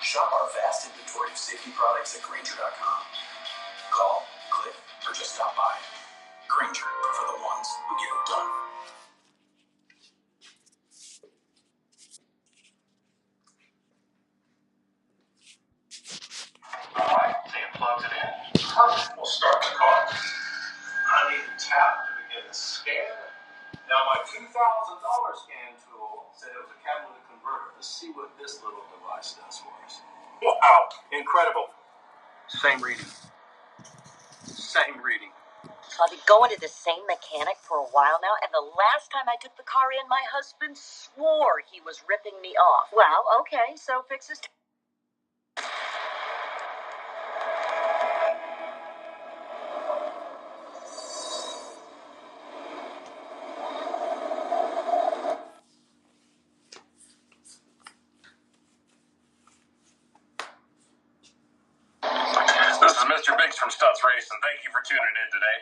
Shop our vast inventory of safety products at Grainger.com. Call, click, or just stop by. Grainger, for the ones who get it done. Alright, Sam plugs it in. Perfect. We'll start the car. I need to tap to begin the scan. Now my $2,000 scan tool said it was a catalytic converter. Let's see what this little device does for us. Wow, incredible. Same reading. Same reading. So I've been going to the same mechanic for a while now, and the last time I took the car in, my husband swore he was ripping me off. Well, okay, so fix his... This is Mr. Biggs from Stutz Racing. Thank you for tuning in today.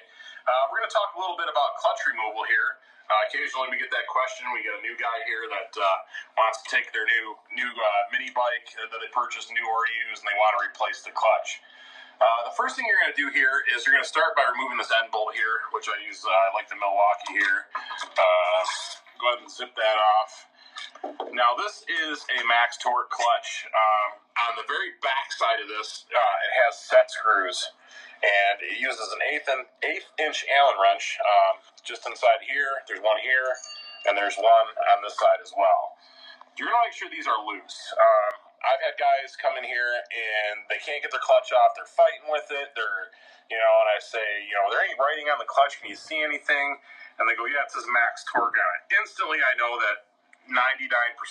We're going to talk a little bit about clutch removal here. Occasionally we get that question. We get a new guy here that wants to take their new mini bike that they purchased new or used, and they want to replace the clutch. The first thing you're going to do here is you're going to start by removing this end bolt here, which I use like the Milwaukee here. Go ahead and zip that off. Now this is a max torque clutch. On the very back side of this, it has set screws, and it uses an eighth inch Allen wrench. Just inside here, there's one here, and there's one on this side as well. You're gonna make sure these are loose. I've had guys come in here and they can't get their clutch off. They're fighting with it. And I say, are there any writing on the clutch? Can you see anything? And they go, yeah, it says max torque on it. Instantly, I know that 99%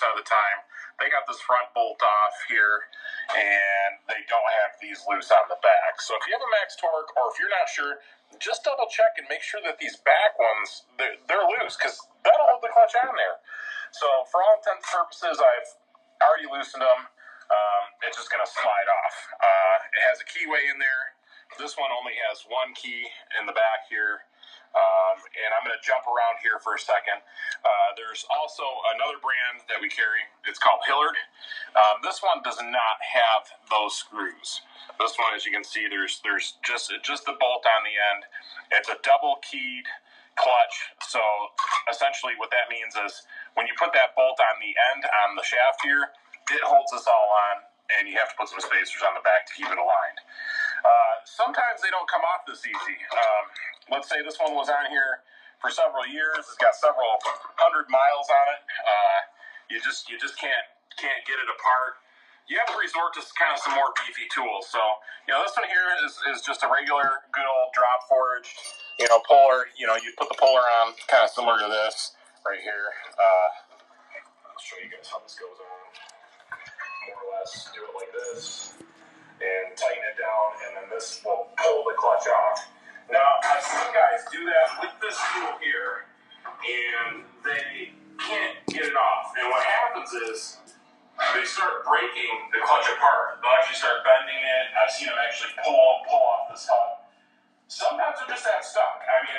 of the time, they got this front bolt off here, and they don't have these loose on the back. So if you have a max torque, or if you're not sure, just double check and make sure that these back ones, they're loose, because that'll hold the clutch on there. So for all intents and purposes, I've already loosened them. It's just going to slide off. It has a keyway in there. This one only has one key in the back here. And I'm going to jump around here for a second. There's also another brand that we carry. It's called Hillard. This one does not have those screws. This one, as you can see, there's just the bolt on the end. It's a double keyed clutch. So essentially what that means is when you put that bolt on the end on the shaft here, it holds this all on, and you have to put some spacers on the back to keep it aligned. Sometimes they don't come off this easy. Let's say this one was on here for several years. It's got several hundred miles on it. You just can't get it apart. You have to resort to kind of some more beefy tools. So, this one here is just a regular, good old drop forged, puller. You put the puller on, kind of similar to this right here. I'll show you guys how this goes on. More or less, do it like this, and tighten it down, and then this will pull the clutch off. Now, I've seen guys do that with this tool here, and they can't get it off. And what happens is they start breaking the clutch apart. They'll actually start bending it. I've seen them actually pull off this hub. Sometimes they're just that stuck. I mean,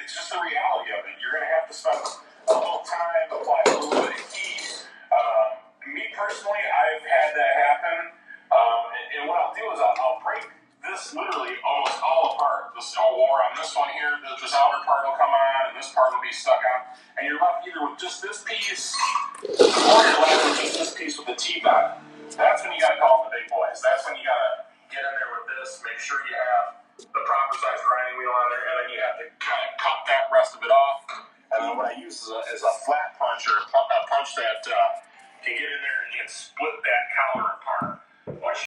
it's just the reality of it. You're going to have to spend a little time, apply a little bit of heat. Me personally, I've had that happen. And what I'll do is I'll break this literally almost all apart. Or on this one here, this outer part will come on, and this part will be stuck on. And you're left either with just this piece, or you're left with just this piece with the teeth on it. That's when you got to call the big boys. That's when you got to get in there with this, make sure you have the proper size grinding wheel on there, and then you have to kind of cut that rest of it off. And then what I use is a flat punch, or a punch that can get in there and split that collar apart.